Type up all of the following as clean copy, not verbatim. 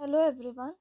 Hello everyone.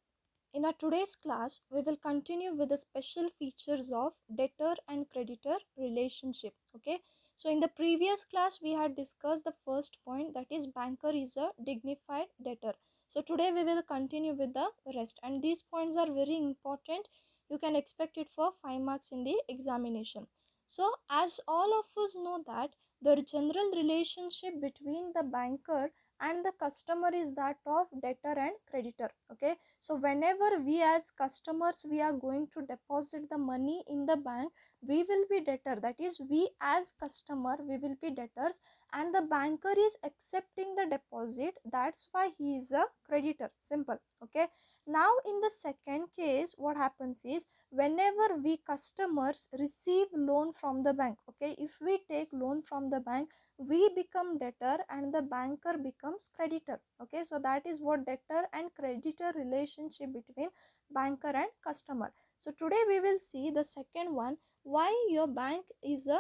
In our today's class, we will continue with the special features of debtor and creditor relationship. Okay. So in the previous class, we had discussed the first point, that is banker is a dignified debtor. So today we will continue with the rest, and these points are very important. You can expect it for 5 marks in the examination. So as all of us know that the general relationship between the banker and the customer is that of debtor and creditor. Okay, so whenever we as customers we are going to deposit the money in the bank, we will be debtor, that is we as customer we will be debtors, and the banker is accepting the deposit, that's why he is a creditor. Simple. Okay, now in the second case what happens is, whenever we customers receive loan from the bank, okay, if we take loan from the bank, we become debtor and the banker becomes creditor. Okay, so that is what debtor and creditor relationship between banker and customer. So today we will see the second one, why your bank is a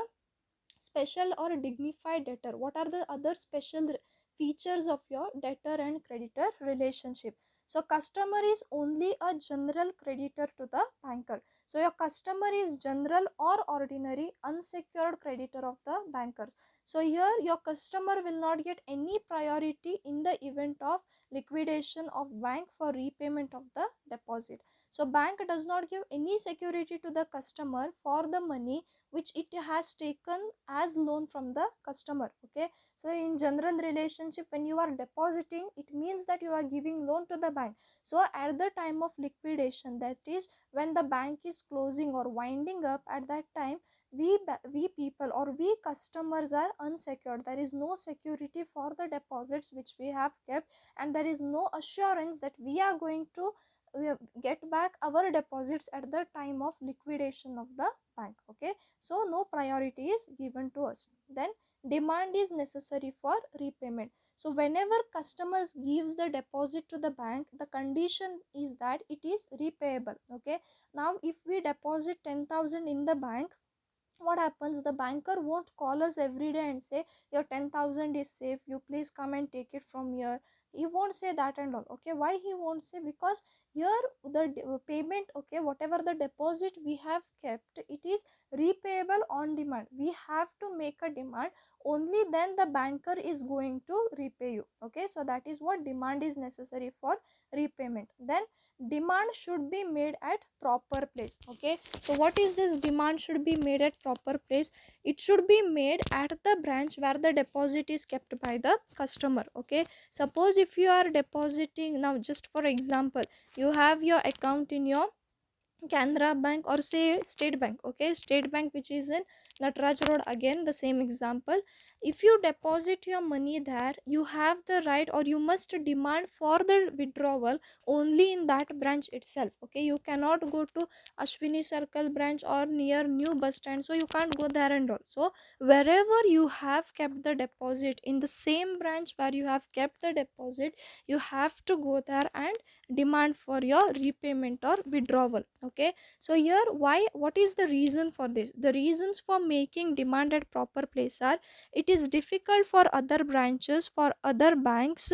special or dignified debtor. What are the other special features of your debtor and creditor relationship? So customer is only a general creditor to the banker. So your customer is general or ordinary unsecured creditor of the bankers. So here your customer will not get any priority in the event of liquidation of bank for repayment of the deposit. So bank does not give any security to the customer for the money which it has taken as loan from the customer. Okay, so in general relationship, when you are depositing, it means that you are giving loan to the bank. So at the time of liquidation, that is when the bank is closing or winding up, at that time we people or we customers are unsecured. There is no security for the deposits which we have kept, and there is no assurance that we are going to get back our deposits at the time of liquidation of the bank. Okay, so no priority is given to us. Then demand is necessary for repayment. So whenever customers gives the deposit to the bank, the condition is that it is repayable. Okay, now if we deposit 10,000 in the bank, what happens, the banker won't call us every day and say your 10,000 is safe, you please come and take it from here. He won't say that and all. Okay, why he won't say? Because here the payment, okay, whatever the deposit we have kept, it is repayable on demand. We have to make a demand, only then the banker is going to repay you. Okay, so that is what demand is necessary for repayment. Then demand should be made at proper place. Okay, so what is this demand should be made at proper place? It should be made at the branch where the deposit is kept by the customer. Okay, suppose if you are depositing, now just for example, you have your account in your Canara Bank or say State Bank. Okay, State Bank which is in Nataraj Road, again the same example. If you deposit your money there, you have the right or you must demand for the withdrawal only in that branch itself. Okay, you cannot go to Ashwini Circle branch or near new bus stand, so you can't go there and all. So wherever you have kept the deposit, in the same branch where you have kept the deposit, you have to go there and demand for your repayment or withdrawal. Okay, so here why, what is the reason for this? The reasons for making demand at proper place are, it is difficult for other branches, for other banks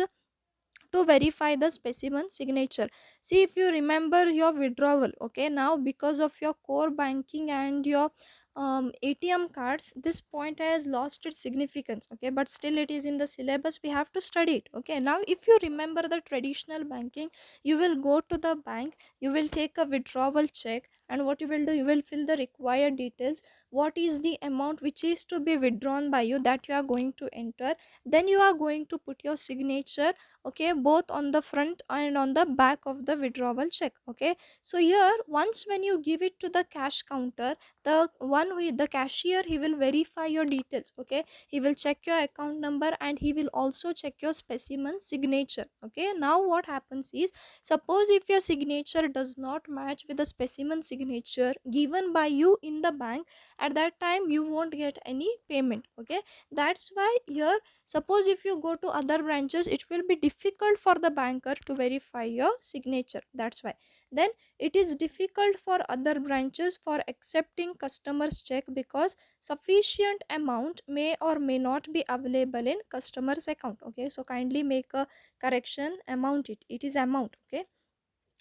to verify the specimen signature. See, if you remember your withdrawal, okay, now because of your core banking and your ATM cards, this point has lost its significance. Okay, but still it is in the syllabus, we have to study it. Okay, now if you remember the traditional banking, you will go to the bank, you will take a withdrawal check, and what you will do, you will fill the required details, what is the amount which is to be withdrawn by you, that you are going to enter. Then you are going to put your signature, okay, both on the front and on the back of the withdrawal check. Okay, so here once when you give it to the cash counter, the one who the cashier, he will verify your details. Okay, he will check your account number and he will also check your specimen signature. Okay, now what happens is, suppose if your signature does not match with the specimen signature given by you in the bank, at that time you won't get any payment. Okay, that's why here, suppose if you go to other branches, it will be difficult for the banker to verify your signature. That's why. Then it is difficult for other branches for accepting customers check, because sufficient amount may or may not be available in customer's account. Okay, so kindly make a correction, amount, it is amount. Okay,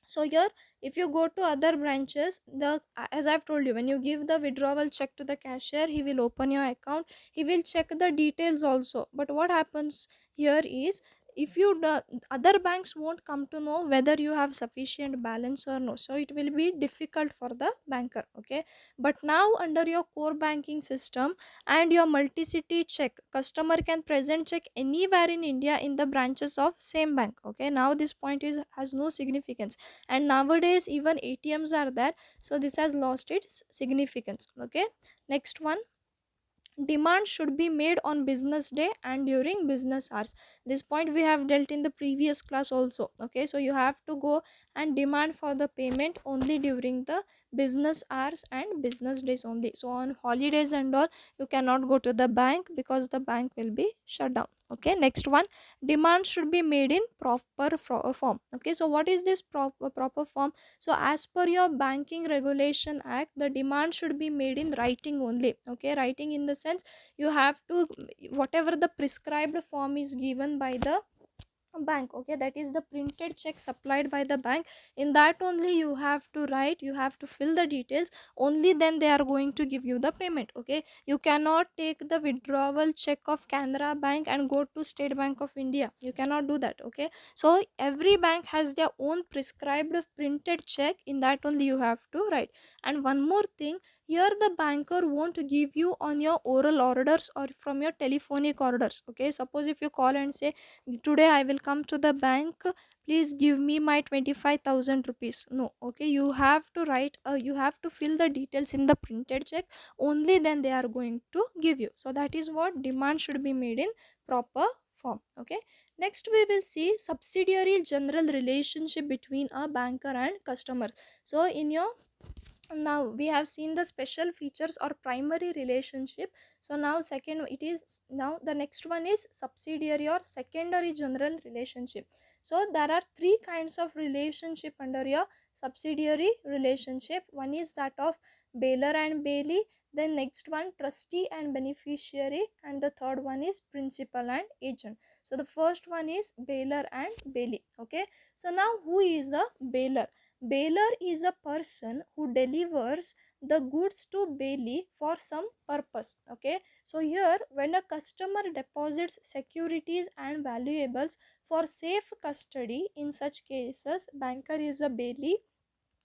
So here, if you go to other branches, the as I've told you, when you give the withdrawal check to the cashier, he will open your account, he will check the details also. But what happens here is, if you other banks won't come to know whether you have sufficient balance or no, so it will be difficult for the banker. Okay, but now under your core banking system and your multi-city check, customer can present check anywhere in India in the branches of same bank. Okay, now this point is has no significance, and nowadays even ATMs are there, so this has lost its significance. Okay, next one, demand should be made on business day and during business hours. This point we have dealt in the previous class also. Okay, so you have to go and demand for the payment only during the business hours and business days only. So on holidays and all, you cannot go to the bank because the bank will be shut down. Okay, next one, demand should be made in proper form. Okay, so what is this proper form? So as per your banking regulation act, the demand should be made in writing only. Okay, writing in the sense, you have to, whatever the prescribed form is given by the bank, okay, that is the printed check supplied by the bank, in that only you have to write, you have to fill the details, only then they are going to give you the payment. Okay, you cannot take the withdrawal check of Canara Bank and go to State Bank of India, you cannot do that. Okay, so every bank has their own prescribed printed check, in that only you have to write. And one more thing, here the banker won't give you on your oral orders or from your telephonic orders. Okay, suppose if you call and say, today I will come to the bank, please give me my 25,000 rupees, no. Okay, you have to write, you have to fill the details in the printed check, only then they are going to give you. So that is what demand should be made in proper form. Okay, next we will see subsidiary general relationship between a banker and customer. So in your, now we have seen the special features or primary relationship. So now second, it is now the next one is subsidiary or secondary general relationship. So there are three kinds of relationship under your subsidiary relationship. One is that of bailor and bailee, then next one trustee and beneficiary, and the third one is principal and agent. So the first one is bailor and bailee. Okay, so now who is a bailor? Bailor is a person who delivers the goods to bailee for some purpose. Okay, so here when a customer deposits securities and valuables for safe custody, in such cases banker is a bailee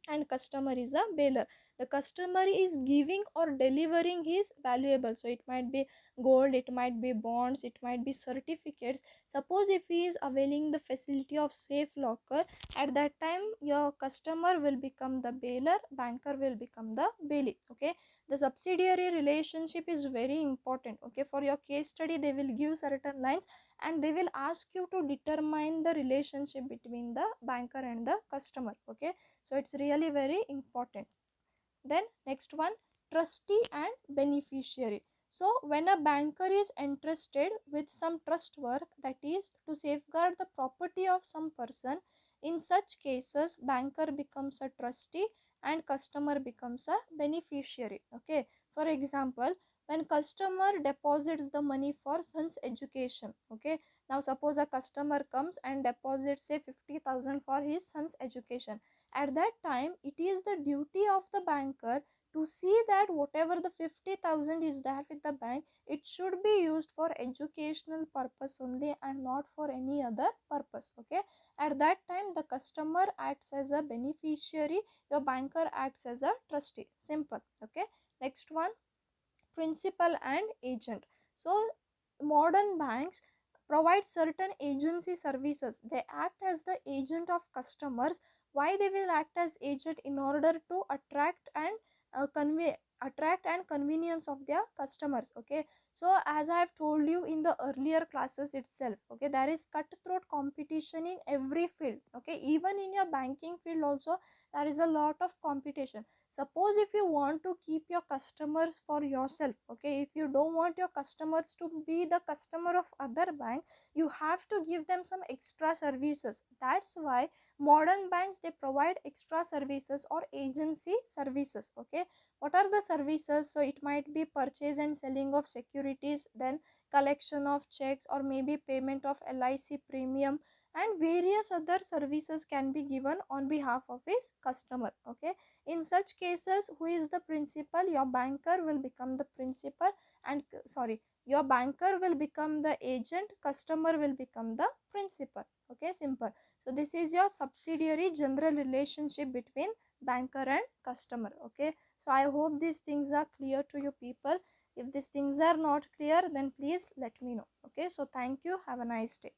and customer is a bailor. The customer is giving or delivering his valuable, so it might be gold, it might be bonds, it might be certificates. Suppose if he is availing the facility of safe locker, at that time your customer will become the bailor, banker will become the bailee. Okay, the subsidiary relationship is very important. Okay, for your case study they will give certain lines, and they will ask you to determine the relationship between the banker and the customer. Okay, so it's really very important. Then next one, trustee and beneficiary. So when a banker is entrusted with some trust work, that is to safeguard the property of some person, in such cases banker becomes a trustee and customer becomes a beneficiary. Okay, for example, when customer deposits the money for son's education. Okay, now suppose a customer comes and deposits say 50,000 for his son's education. At that time it is the duty of the banker to see that whatever the 50,000 is there with the bank, it should be used for educational purpose only and not for any other purpose. Okay, at that time the customer acts as a beneficiary, your banker acts as a trustee. Simple. Okay, next one, principal and agent. So modern banks provide certain agency services, they act as the agent of customers. Why they will act as agent? In order to attract and convey, attract and convenience of their customers. Okay, so as I have told you in the earlier classes itself, okay, there is cutthroat competition in every field. Okay, even in your banking field also there is a lot of competition. Suppose if you want to keep your customers for yourself, okay, if you don't want your customers to be the customer of other bank, you have to give them some extra services. That's why modern banks, they provide extra services or agency services. Okay, what are the services? So it might be purchase and selling of securities, then collection of checks, or maybe payment of LIC premium, and various other services can be given on behalf of his customer. Okay, in such cases, who is the principal? Your banker will become the principal, and sorry, your banker will become the agent, customer will become the principal. Okay, simple. So this is your subsidiary general relationship between banker and customer. Okay, so I hope these things are clear to you people. If these things are not clear, then please let me know. Okay, so thank you, have a nice day.